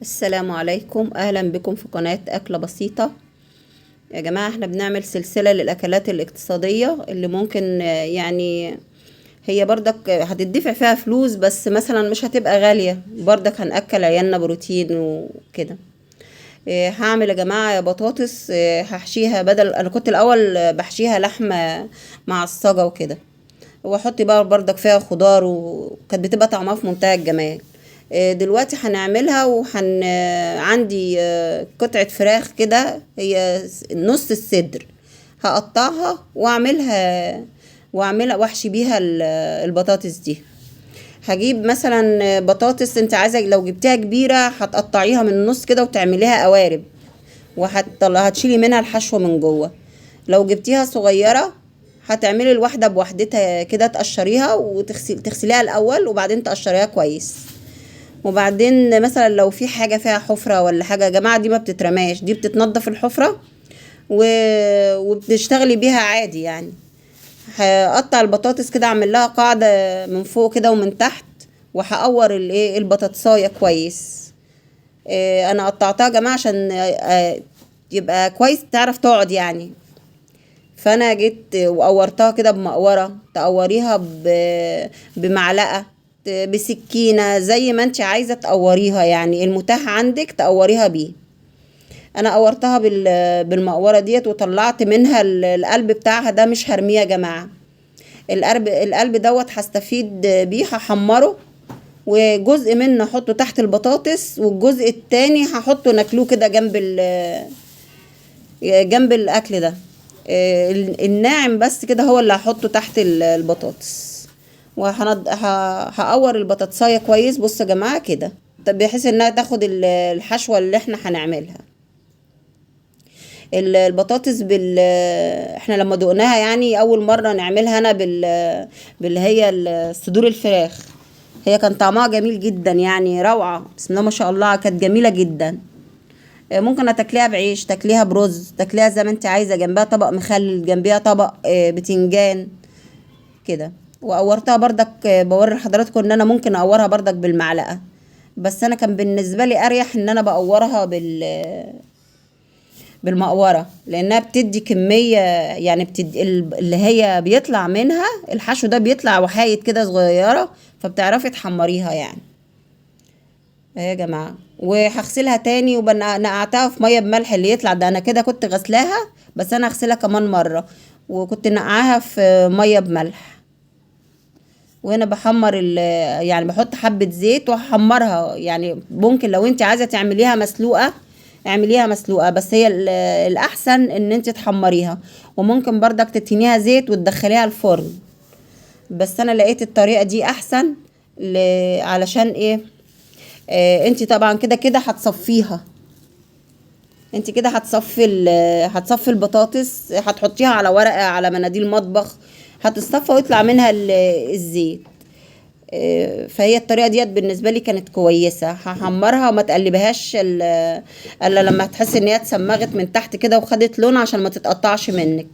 السلام عليكم، اهلا بكم في قناة اكلة بسيطة. يا جماعة احنا بنعمل سلسلة للاكلات الاقتصادية اللي ممكن يعني هي برضك هتدفع فيها فلوس، بس مثلا مش هتبقى غالية، برضك هنأكل عيالنا بروتين وكده. هعمل يا جماعة بطاطس، هحشيها، بدل انا كنت الاول بحشيها لحمة معصجة وكده، واحط بقى برضك فيها خضار، وكانت بتبقى طعمها في منتهى الجمال. دلوقتي هنعملها عندي قطعة فراخ كده، هي نص الصدر. هقطعها واعملها واحشي بيها البطاطس دي. هجيب مثلا بطاطس، انت عايزة لو جبتها كبيرة هتقطعيها من النص كده وتعمليها قوارب، هتشيلي منها الحشوة من جوه. لو جبتيها صغيرة هتعملي الواحدة بوحدتها كده، تقشريها تغسليها الأول وبعدين تقشريها كويس. وبعدين مثلا لو في حاجة فيها حفرة ولا حاجة، يا جماعة دي ما بتترماش، دي بتتنضف الحفرة و... وبتشتغلي بيها عادي يعني. هقطع البطاطس كده، اعمل لها قاعدة من فوق كده ومن تحت، وهقور البطاطساية كويس. انا قطعتها يا جماعة عشان يبقى كويس تعرف تقعد يعني. فانا جيت وقورتها كده بمقورة، تقوريها بمعلقة، بسكينة، زي ما انت عايزة تقوريها يعني، المتاح عندك تقوريها بيه. انا قورتها بالمقورة ديت، وطلعت منها القلب بتاعها ده، مش هرميه يا جماعة. القلب دوت هستفيد بيه، هحمره، وجزء منه احطه تحت البطاطس، والجزء التاني هحطه ناكلوه كده جنب الاكل ده. الناعم بس كده هو اللي هحطه تحت البطاطس. هقور البطاطسايه كويس، بصوا يا جماعه كده، طب بحيث انها تاخد الحشوه اللي احنا هنعملها. البطاطس احنا لما دقناها يعني اول مره نعملها انا باللي هي صدور الفراخ، هي كان طعمها جميل جدا يعني، روعه، بسم الله ما شاء الله، كانت جميله جدا. ممكن تاكليها بعيش، تاكليها برز، تاكليها زي ما انت عايزه، جنبها طبق مخلل، جنبها طبق بتنجان كده. وقورتها بردك، بوري لحضراتكم ان انا ممكن اقورها بردك بالمعلقه، بس انا كان بالنسبه لي اريح ان انا بقورها بالمقوره، لانها بتدي كميه يعني، بتدي اللي هي بيطلع منها الحشو ده، بيطلع وحايد كده صغيره، فبتعرفي تحمريها يعني. يا جماعة، وهغسلها تاني، وبنقعتها في مية بملح اللي يطلع ده، انا كده كنت غسلاها، بس انا هغسلها كمان مرة، وكنت نقعها في مية بملح. وهنا بحمر يعني بحط حبة زيت وهحمرها يعني. ممكن لو انت عايزة تعمليها مسلوقة اعمليها مسلوقة، بس هي الاحسن ان انت تحمريها، وممكن برضك تتنيها زيت وتدخليها الفرن، بس انا لقيت الطريقة دي احسن. علشان ايه؟ انت طبعا كده كده هتصفيها، انت كده هتصفي البطاطس، هتحطيها على ورقة، على مناديل مطبخ، هتصفى ويطلع منها الزيت. فهي الطريقة ديت بالنسبة لي كانت كويسة. هحمرها وما تقلبهاش الا لما تحس ان هي اتسمغت من تحت كده وخدت لون، عشان ما تتقطعش منك.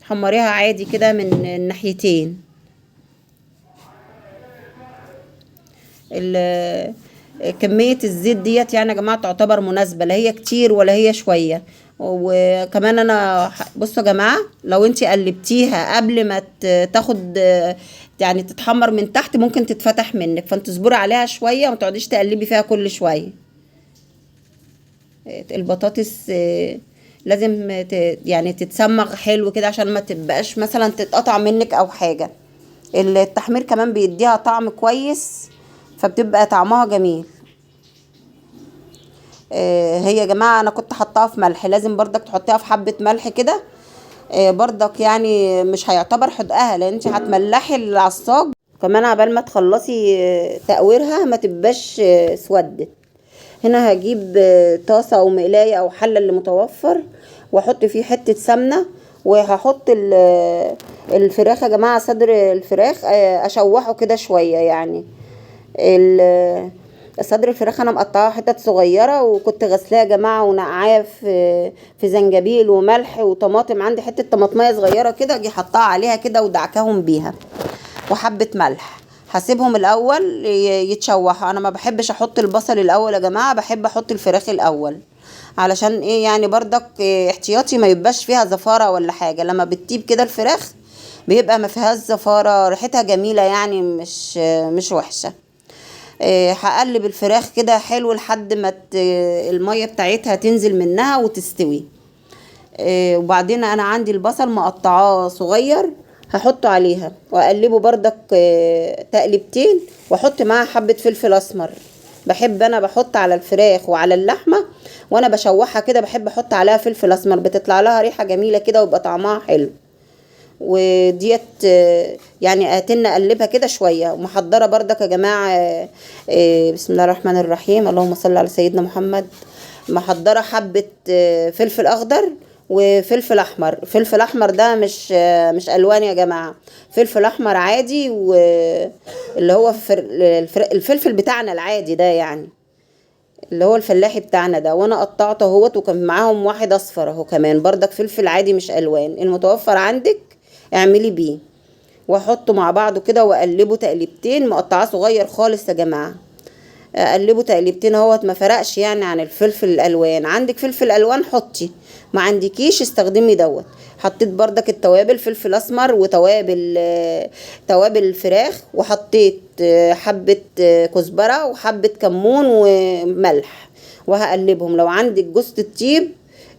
حمريها عادي كده من الناحيتين. كمية الزيت ديت يعني يا جماعة تعتبر مناسبة، لا هي كتير ولا هي شوية. وكمان انا بصوا يا جماعة، لو انتي قلبتيها قبل ما تاخد يعني تتحمر من تحت، ممكن تتفتح منك، فانت تصبري عليها شوية، وما تقعديش تقلبي فيها كل شوية. البطاطس لازم يعني تتسمغ حلو كده، عشان ما تبقاش مثلا تتقطع منك او حاجة. التحمير كمان بيديها طعم كويس، فبتبقى طعمها جميل. هي يا جماعة انا كنت حطاها في ملح، لازم برضك تحطيها في حبة ملح كده. برضك يعني مش هيعتبر حدقها، لان انت هتملحي العصاج كمان عبال ما تخلصي تقويرها، ما تبقاش سودت. هنا هجيب طاسة او مقلاية او حلة اللي متوفر، واحط فيه حتة سمنة، وهحط الفراخ يا جماعة، صدر الفراخ اشوحه كده شوية يعني. صدر الفراخ انا مقطعاه حتت صغيره، وكنت غسلاه يا جماعه ونقعاه في زنجبيل وملح وطماطم، عندي حته طماطميه صغيره كده، اجي حطها عليها كده ودعكاهم بيها، وحبه ملح. هسيبهم الاول يتشوحوا. انا ما بحبش احط البصل الاول يا جماعه، بحب احط الفراخ الاول، علشان ايه يعني برضك احتياطي ما يبقاش فيها زفاره ولا حاجه. لما بتطيب كده الفراخ بيبقى ما فيهاش زفاره، ريحتها جميله يعني، مش وحشه. هقلب الفراخ كده حلو لحد ما الميه بتاعتها تنزل منها وتستوي. وبعدين انا عندي البصل مقطعاه صغير، هحطه عليها واقلبه بردك تقلبتين، واحط معاه حبة فلفل اسمر. بحب انا بحط على الفراخ وعلى اللحمة وانا بشوحها كده، بحب احط عليها فلفل اسمر، بتطلع لها ريحة جميلة كده ويبقى طعمها حلو. وديت يعني اتن اقلبها كده شويه. ومحضره بردك يا جماعه بسم الله الرحمن الرحيم، اللهم صل على سيدنا محمد. محضره حبه فلفل اخضر وفلفل احمر. فلفل احمر ده مش الوان يا جماعه، فلفل احمر عادي، واللي هو الفلفل بتاعنا العادي ده يعني، اللي هو الفلاحي بتاعنا ده. وانا قطعته اهوت، وكان معاهم واحد اصفر اهو كمان بردك فلفل عادي مش الوان، المتوفر عندك اعملي بيه. واحطه مع بعضه كده واقلبه تقليبتين، مقطعاه صغير خالص يا جماعه. اقلبه تقليبتين اهوت، ما فرقش يعني عن الفلفل الالوان. عندك فلفل الوان حطي، ما عندكيش استخدمي دوت. حطيت بردك التوابل، فلفل اسمر وتوابل توابل الفراخ، وحطيت حبة كزبرة وحبة كمون وملح، وهقلبهم. لو عندك جوزة الطيب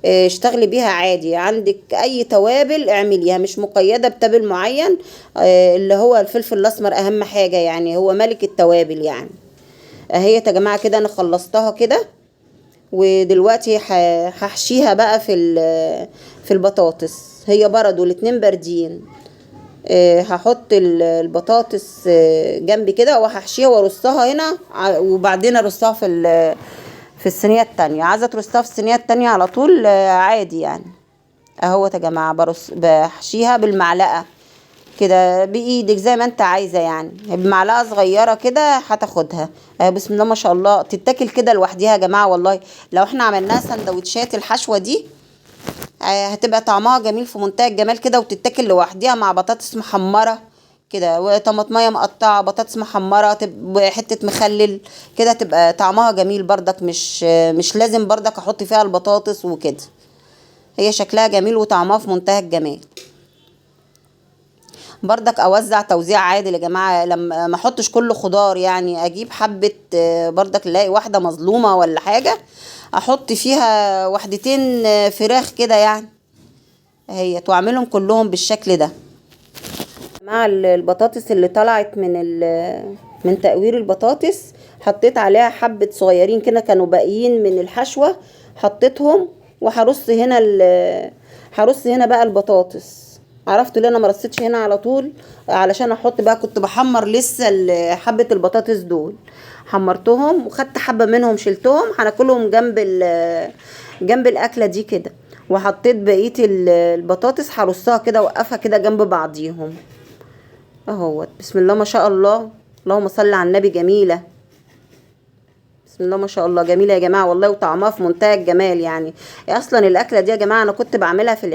اشتغلي بيها عادي، عندك اي توابل اعمليها، مش مقيدة بتابل معين. اللي هو الفلفل الاسمر اهم حاجة يعني، هو ملك التوابل يعني. اهي يا جماعة كده انا خلصتها كده. ودلوقتي هحشيها بقى في البطاطس. هي بردوا الاتنين باردين. هحط البطاطس جنبي كده، وهحشيها وارصها هنا، وبعدين ارصها في الصينية التانية. عايزة ترصها في الصينية التانية على طول عادي يعني. اهو يا جماعة بحشيها بالمعلقة كده بايدك زي ما انت عايزه يعني، بمعلقه صغيره كده هتاخدها. بسم الله ما شاء الله، تتاكل كده لوحديها يا جماعه والله. لو احنا عملناها سندوتشات الحشوه دي هتبقى طعمها جميل في منتهى الجمال كده، وتتاكل لوحديها مع بطاطس محمره كده، وطماطميه مقطعه، بطاطس محمره، حته مخلل كده، تبقى طعمها جميل بردك. مش لازم بردك احط فيها البطاطس وكده، هي شكلها جميل وطعمها في منتهى الجمال. بردك اوزع توزيع عادل يا جماعه، لما ما احطش كل خضار يعني، اجيب حبه بردك الاقي واحده مظلومه ولا حاجه احط فيها وحدتين فراخ كده يعني، اهي واعملهم كلهم بالشكل ده. مع البطاطس اللي طلعت من تقوير البطاطس، حطيت عليها حبه صغيرين كده كانوا باقيين من الحشوه، حطيتهم. وهرص هنا هرص هنا بقى البطاطس. عرفت ليه انا ما رصيتش هنا على طول؟ علشان احط بقى، كنت بحمر لسه حبه البطاطس دول، حمرتهم وخدت حبه منهم شلتهم، هناكلهم جنب الاكله دي كده. وحطيت بقيه البطاطس هرصها كده، اوقفها كده جنب بعضيهم اهوت. بسم الله ما شاء الله، اللهم صل على النبي. جميله، بسم الله ما شاء الله، جميله يا جماعه والله، وطعمها في منتهى الجمال يعني. اصلا الاكله دي يا جماعه انا كنت بعملها في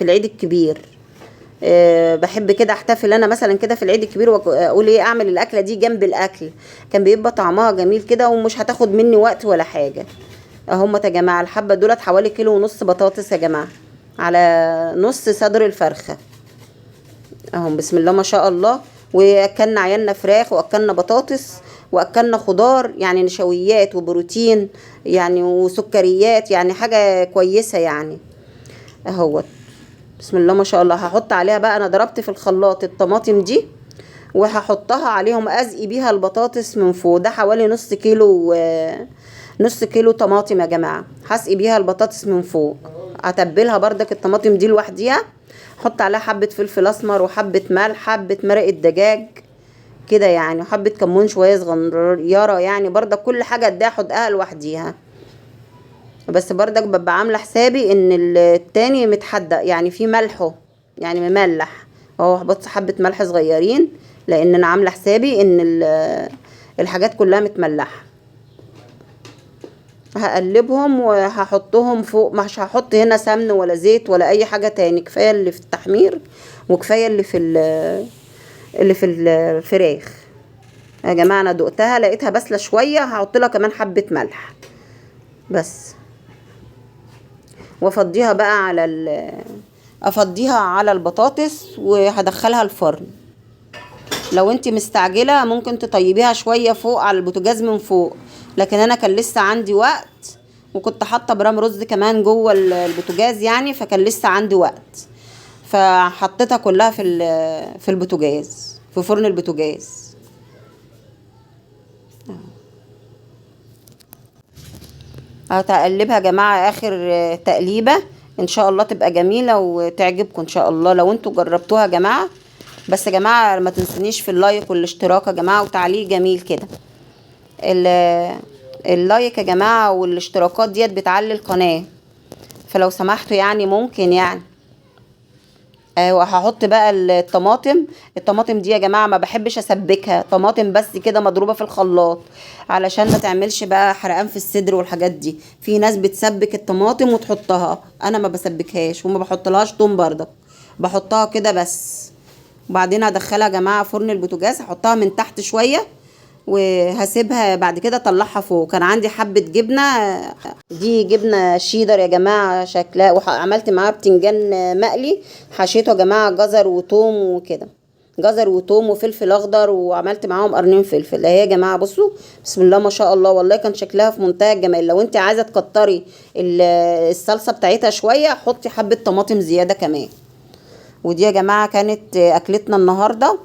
العيد الكبير. بحب كده احتفل انا مثلا كده في العيد الكبير، واقول ايه، اعمل الاكله دي جنب الاكل، كان بيبقى طعمها جميل كده، ومش هتاخد مني وقت ولا حاجه. اهم يا جماعه الحبه دولت حوالي كيلو ونص بطاطس يا جماعه، على نص صدر الفرخه اهم. بسم الله ما شاء الله. واكلنا عيالنا فراخ، واكلنا بطاطس، واكلنا خضار يعني، نشويات وبروتين يعني، وسكريات يعني، حاجه كويسه يعني اهوت. بسم الله ما شاء الله. هحط عليها بقى، انا ضربت في الخلاط الطماطم دي، وهحطها عليهم، ازقي بيها البطاطس من فوق. ده حوالي نص كيلو طماطم يا جماعه، هسقي بيها البطاطس من فوق. اتبلها بردك الطماطم دي لوحديها، احط عليها حبه فلفل اسمر وحبه ملح، حبه مرق الدجاج كده يعني، وحبه كمون شويه صغيره يعني، بردك كل حاجه اديها حدقها لوحديها. بس بردك ببقى عامله حسابي ان التاني متحدق يعني، في ملحه يعني مملح اهو، بص حبه ملح صغيرين، لان انا عامله حسابي ان الحاجات كلها متملحه. هقلبهم وهحطهم فوق، مش هحط هنا سمن ولا زيت ولا اي حاجه تاني، كفايه اللي في التحمير وكفايه اللي في الفراخ. يا جماعه انا دقتها لقيتها باسله شويه، هحط لها كمان حبه ملح بس. وافضيها بقى افضيها على البطاطس وهدخلها الفرن. لو انت مستعجله ممكن تطيبيها شويه فوق على البوتاجاز من فوق، لكن انا كان لسه عندي وقت، وكنت حاطه برام رز كمان جوه البوتاجاز يعني، فكان لسه عندي وقت، فحطيتها كلها في البوتاجاز، في فرن البوتاجاز. هتقلبها يا جماعه اخر تقليبه، ان شاء الله تبقى جميله وتعجبكم ان شاء الله لو انتوا جربتوها يا جماعه. بس يا جماعه ما تنسونيش في اللايك والاشتراك يا جماعه وتعليق جميل كده. اللايك يا جماعه والاشتراكات ديت بتعلي القناه، فلو سمحتوا يعني ممكن يعني. وهحط بقى الطماطم دي يا جماعه ما بحبش اسبكها، طماطم بس كده مضروبه في الخلاط علشان ما تعملش بقى حرقان في الصدر والحاجات دي. في ناس بتسبك الطماطم وتحطها، انا ما بسبكهاش وما بحطلهاش توم بردك، بحطها كده بس. وبعدين ادخلها يا جماعه فرن البوتاجاز، هحطها من تحت شويه وهسيبها بعد كده اطلعها فوق. كان عندي حبه جبنه، دي جبنه شيدر يا جماعه شكلها، وعملت معاها بتنجان مقلي، حشيته يا جماعه جزر وتوم وكده، جزر وتوم وفلفل اخضر، وعملت معاهم قرنين فلفل اهي يا جماعه. بصوا بسم الله ما شاء الله، والله كان شكلها في منتهى الجمال. لو انت عايزه تكتري الصلصه بتاعتها شويه حطي حبه طماطم زياده كمان. ودي يا جماعه كانت اكلتنا النهارده،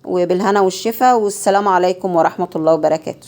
وبالهنا والشفا، والسلام عليكم ورحمه الله وبركاته.